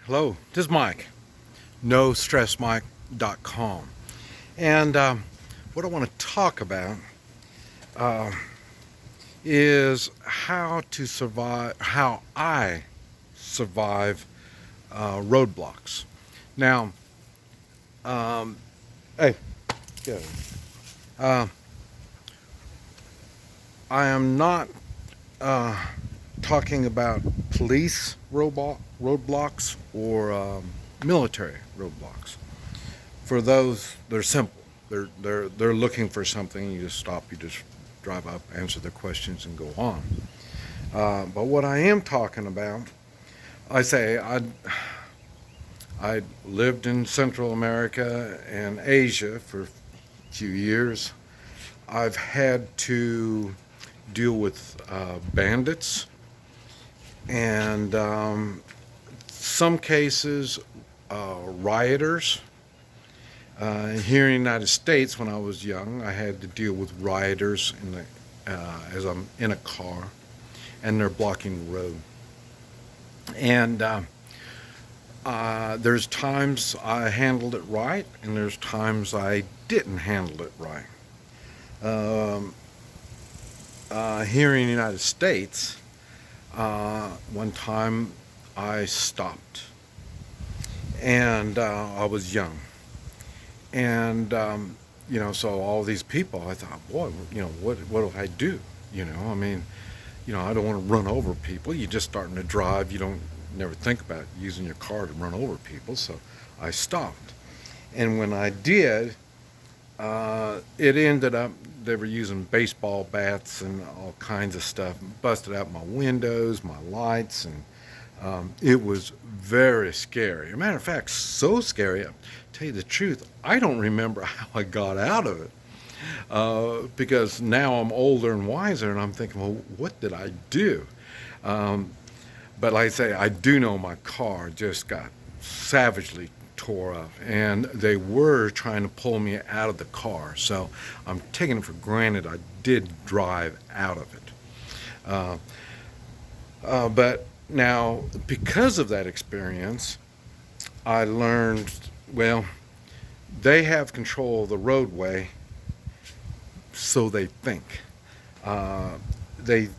Hello, this is Mike, NoStressMike.com. And what I want to talk about uh, is how I survive roadblocks. Now, um, hey, go. Uh, I am not uh, talking about police roadblocks or military roadblocks. For those, they're simple. They're looking for something. You just stop. You just drive up, answer their questions, and go on. But what I am talking about, I lived in Central America and Asia for a few years. I've had to deal with bandits and some cases rioters. Here in the United States, when I was young, I had to deal with rioters as I'm in a car and they're blocking the road. And there's times I handled it right, and there's times I didn't handle it right. Um, Here in the United States, one time I stopped, and I was young, and so all these people, I thought, boy, what do I do? I mean, I don't want to run over people. You're just starting to drive. You don't never think about using your car to run over people. So I stopped, and when I did, it ended up they were using baseball bats and all kinds of stuff, busted out my windows, my lights, and it was very scary. As a matter of fact, so scary. I'll tell you the truth, I don't remember how I got out of it because now I'm older and wiser, and I'm thinking, well, what did I do? Um, but like I say, I do know my car just got savagely tore up, and they were trying to pull me out of the car. So I'm taking it for granted I did drive out of it. Uh, but now, because of that experience, I learned, well, they have control of the roadway, so they think. Uh, they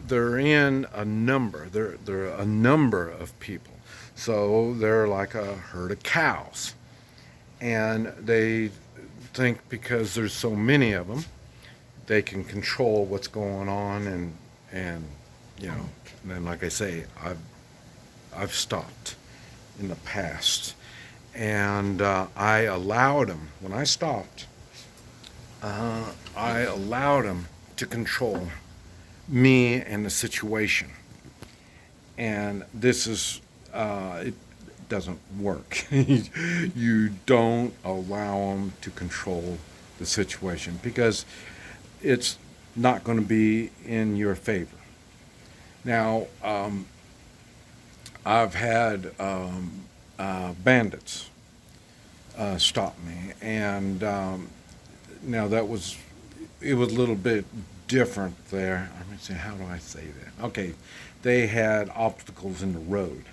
they're in a number. They're a number of people. So they're like a herd of cows, and they think because there's so many of them, they can control what's going on, and you know. And then, like I say, I've stopped in the past, and I allowed them when I stopped. I allowed them to control me and the situation, and this is it doesn't work. You don't allow them to control the situation because it's not going to be in your favor. Now, I've had bandits stop me, and now it was a little bit different there. Let me see, how do I say that? Okay, they had obstacles in the road,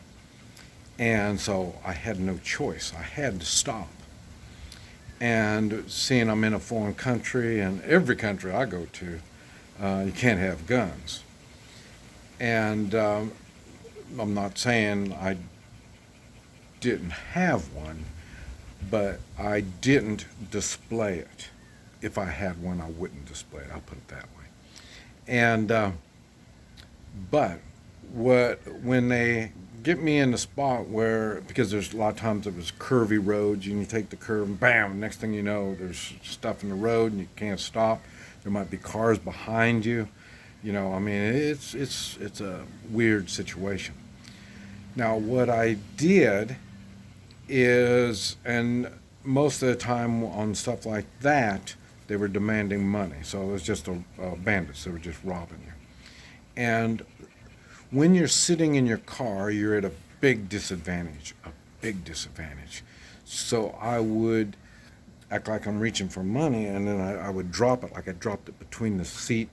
and so I had no choice. I had to stop. And seeing I'm in a foreign country, and every country I go to, you can't have guns. And I'm not saying I didn't have one, but I didn't display it. If I had one, I wouldn't display it. I'll put it that way. And but when they get me in the spot where, because there's a lot of times it was curvy roads, and you take the curve and bam, next thing you know, there's stuff in the road and you can't stop. There might be cars behind you. I mean, it's a weird situation. Now, what I did is, and most of the time on stuff like that, they were demanding money. So it was just bandits. They were just robbing you. And when you're sitting in your car, you're at a big disadvantage, a big disadvantage. So I would act like I'm reaching for money, and then I would drop it like I dropped it between the seat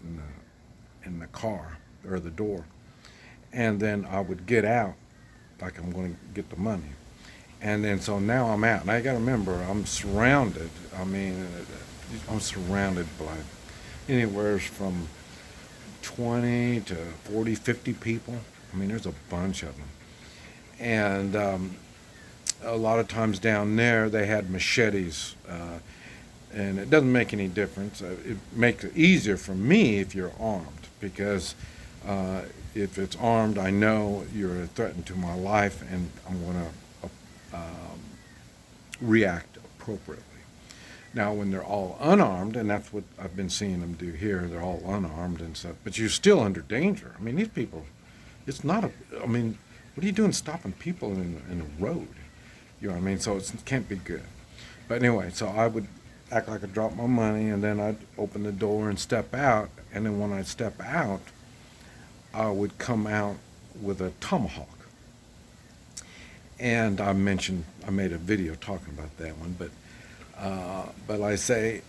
and the car or the door. And then I would get out like I'm going to get the money. And then so now I'm out. And I got to remember, I'm surrounded. I mean, I'm surrounded by anywhere from 20 to 40, 50 people. I mean, there's a bunch of them. And a lot of times down there, they had machetes. And it doesn't make any difference. It makes it easier for me if you're armed, because if it's armed, I know you're a threat to my life, and I'm going to react appropriately. Now, when they're all unarmed, and that's what I've been seeing them do here, they're all unarmed and stuff, but you're still under danger. I mean, these people, it's not a, I mean, what are you doing stopping people in a road? You know what I mean? So it can't be good. But anyway, so I would act like I dropped my money, and then I'd open the door and step out, and then when I'd step out, I would come out with a tomahawk. And I made a video talking about that one, but I say,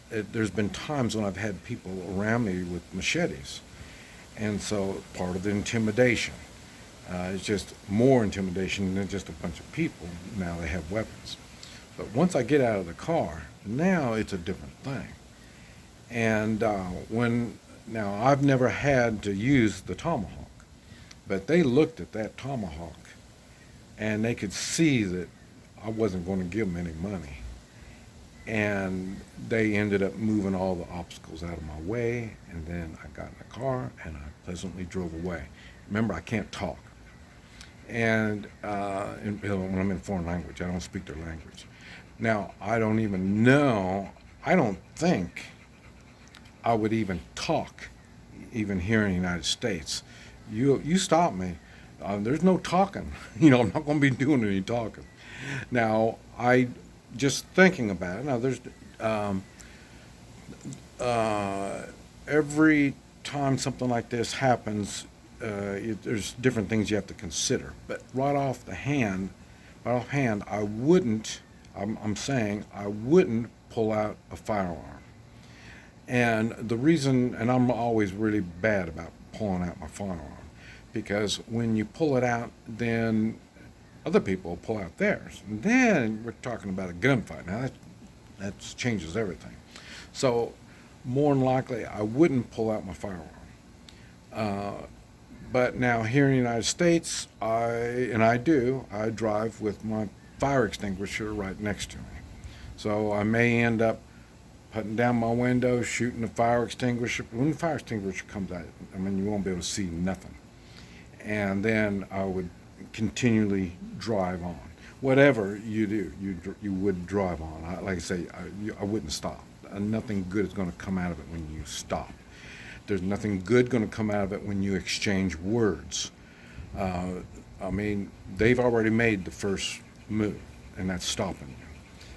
there's been times when I've had people around me with machetes, and so part of the intimidation, it's just more intimidation than just a bunch of people. Now they have weapons. But once I get out of the car, now it's a different thing. And now I've never had to use the tomahawk, but they looked at that tomahawk and they could see that I wasn't going to give them any money. And they ended up moving all the obstacles out of my way, and then I got in the car and I pleasantly drove away. Remember, I can't talk. And when I'm in a foreign language, I don't speak their language. Now, I don't even know, I don't think I would even talk, even here in the United States. You stop me, there's no talking. I'm not going to be doing any talking. Now, just thinking about it, now there's, every time something like this happens, there's different things you have to consider. But right offhand, I wouldn't, I'm saying I wouldn't pull out a firearm. And the reason, and I'm always really bad about pulling out my firearm, because when you pull it out, then other people will pull out theirs. And then we're talking about a gunfight. Now that changes everything. So more than likely, I wouldn't pull out my firearm. But now here in the United States, I drive with my fire extinguisher right next to me. So I may end up putting down my window, shooting the fire extinguisher. When the fire extinguisher comes out, I mean, you won't be able to see nothing. And then I would continually drive on. Whatever you do, you would drive on. Like I say, I wouldn't stop. Nothing good is going to come out of it when you stop. There's nothing good going to come out of it when you exchange words. I mean, they've already made the first move, and that's stopping you.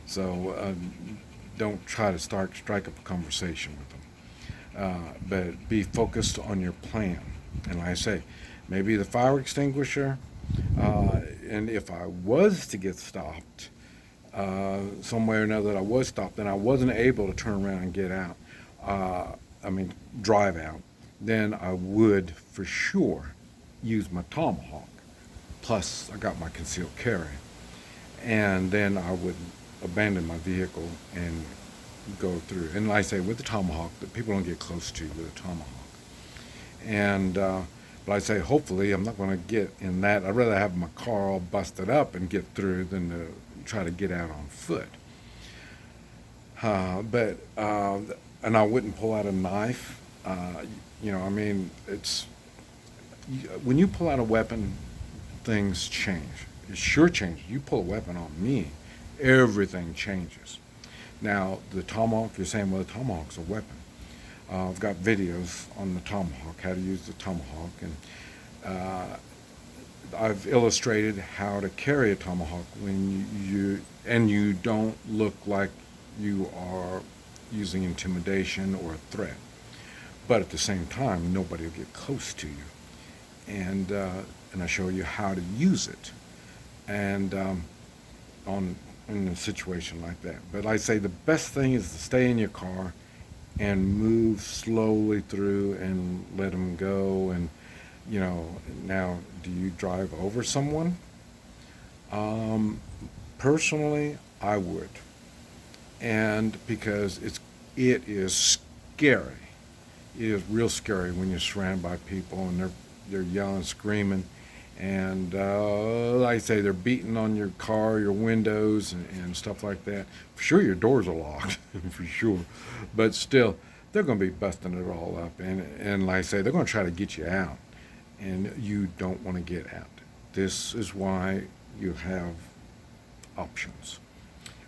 So don't try to strike up a conversation with them. But be focused on your plan. And like I say, maybe the fire extinguisher, and if I was to get stopped, some way or another that I was stopped, then I wasn't able to turn around and get out, drive out, then I would for sure use my tomahawk. Plus, I got my concealed carry. And then I would abandon my vehicle and go through. And like I say, with the tomahawk, the people don't get close to you with a tomahawk. And but I say, hopefully, I'm not going to get in that. I'd rather have my car all busted up and get through than to try to get out on foot. And I wouldn't pull out a knife. It's when you pull out a weapon, things change. It sure changes. You pull a weapon on me, everything changes. Now, the tomahawk, you're saying, well, the tomahawk's a weapon. I've got videos on the tomahawk, how to use the tomahawk, and I've illustrated how to carry a tomahawk when you don't look like you are using intimidation or a threat. But at the same time, nobody will get close to you. And I show you how to use it. And in a situation like that. But I say the best thing is to stay in your car and move slowly through and let them go, and Now, do you drive over someone? Personally, I would. And because it is scary. It is real scary when you're surrounded by people and they're yelling, screaming, and like I say, they're beating on your car, your windows, and stuff like that. For sure, your doors are locked, for sure, but still, they're going to be busting it all up, and like I say, they're going to try to get you out, and you don't want to get out. This is why you have options,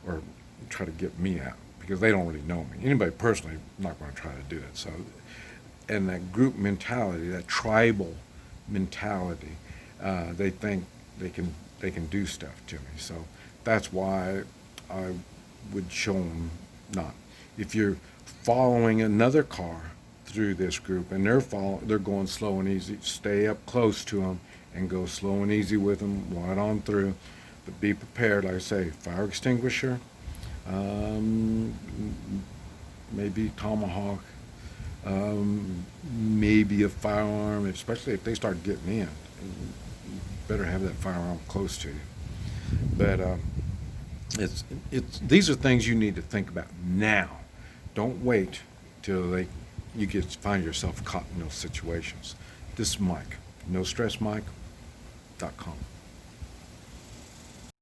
or try to get me out, because they don't really know me. Anybody personally, I'm not going to try to do it. So, and that group mentality, that tribal mentality, they think they can do stuff to me. So that's why I would show them not. If you're following another car through this group and they're going slow and easy, stay up close to them and go slow and easy with them right on through. But be prepared, like I say, fire extinguisher, um, maybe tomahawk, maybe a firearm, especially if they start getting in. You better have that firearm close to you. But it's these are things you need to think about now. Don't wait till you find yourself caught in those situations. This is Mike, NoStressMike.com.